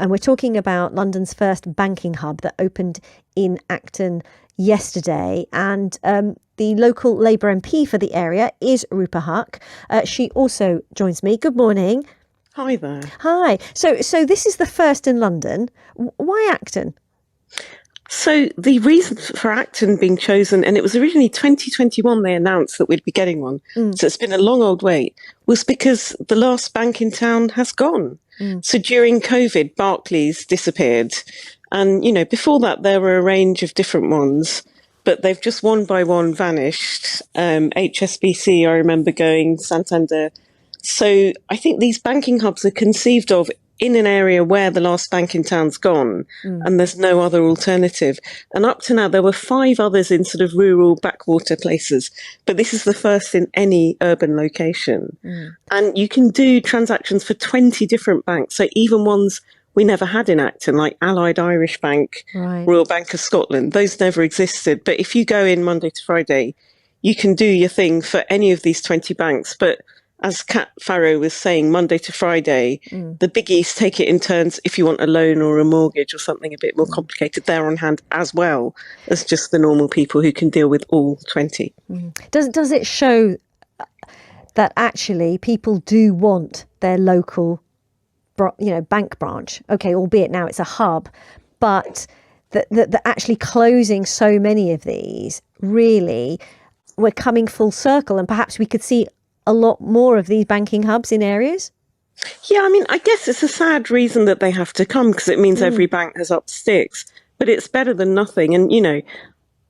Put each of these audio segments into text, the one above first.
And we're talking about London's first banking hub that opened in Acton yesterday. And the local Labour MP for the area is Rupa Huq. She also joins me. Good morning. Hi there. Hi. So this is the first in London. Why Acton? So the reason for Acton being chosen, and it was originally 2021 they announced that we'd be getting one, so it's been a long old wait, was because the last bank in town has gone. So during COVID, Barclays disappeared. And, before that, there were a range of different ones, but they've just one by one vanished. HSBC, I remember going, Santander. So I think these banking hubs are conceived of in an area where the last bank in town's gone and there's no other alternative. And up to now, there were 5 others in sort of rural backwater places, but this is the first in any urban location. And you can do transactions for 20 different banks, so even ones we never had in Acton, like Allied Irish Bank, Right. Royal Bank of Scotland. Those never existed. But if you go in Monday to Friday, you can do your thing for any of these 20 banks. But as Kat Farrow was saying, Monday to Friday, the biggies take it in turns. If you want a loan or a mortgage or something a bit more complicated, they're on hand as well as just the normal people who can deal with all 20. Does it show that actually people do want their local bank branch? Okay, albeit now it's a hub, but that actually closing so many of these, really, we're coming full circle, and perhaps we could see a lot more of these banking hubs in areas? Yeah, I mean, I guess it's a sad reason that they have to come because it means every bank has up sticks, but it's better than nothing. And,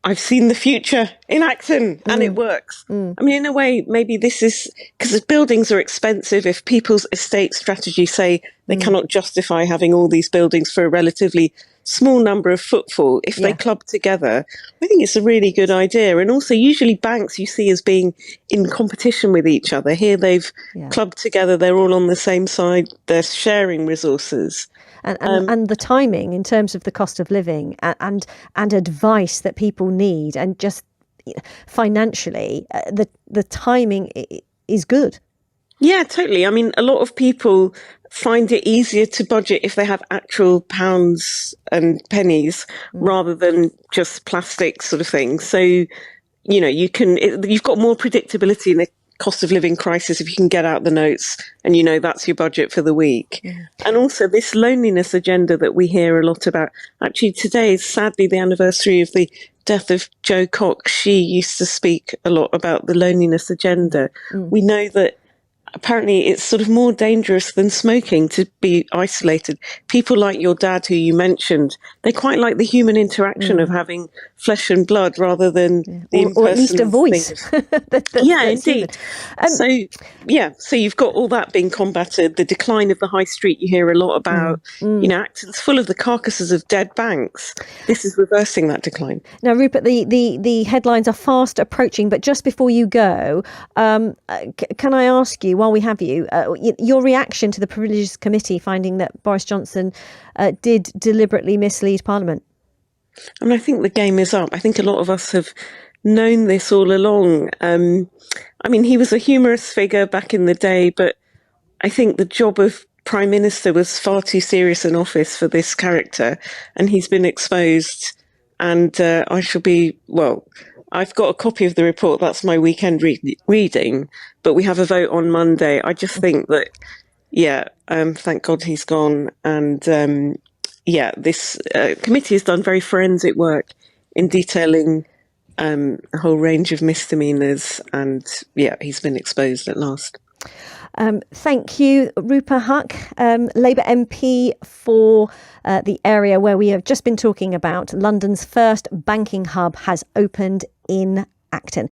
I've seen the future in Acton and it works. I mean, in a way, maybe this is because buildings are expensive. If people's estate strategy say they cannot justify having all these buildings for a relatively small number of footfall, if they club together, I think it's a really good idea. And also, usually banks you see as being in competition with each other. Here they've clubbed together. They're all on the same side. They're sharing resources. And the timing in terms of the cost of living and advice that people need, and just financially, the timing is good. Yeah, totally. I mean, a lot of people find it easier to budget if they have actual pounds and pennies rather than just plastic sort of things. So, you've got more predictability in the cost of living crisis if you can get out the notes and that's your budget for the week. And also this loneliness agenda that we hear a lot about. Actually, today is sadly the anniversary of the death of Jo Cox. She used to speak a lot about the loneliness agenda. We know that apparently it's sort of more dangerous than smoking to be isolated. People like your dad, who you mentioned, they quite like the human interaction of having flesh and blood rather than the impersonal or at least a voice. Indeed. So you've got all that being combated. The decline of the high street you hear a lot about. Acton's full of the carcasses of dead banks. This is reversing that decline. Now, Rupert, the headlines are fast approaching, but just before you go, can I ask you, while we have you, your reaction to the Privileges Committee finding that Boris Johnson did deliberately mislead Parliament? I mean, I think the game is up. I think a lot of us have known this all along. I mean, he was a humorous figure back in the day, but I think the job of Prime Minister was far too serious an office for this character, and he's been exposed. And I've got a copy of the report. That's my weekend reading, but we have a vote on Monday. I just think that, thank God he's gone. And this committee has done very forensic work in detailing a whole range of misdemeanours. And he's been exposed at last. Thank you, Rupa Huq, Labour MP for the area where we have just been talking about. London's first banking hub has opened in Acton.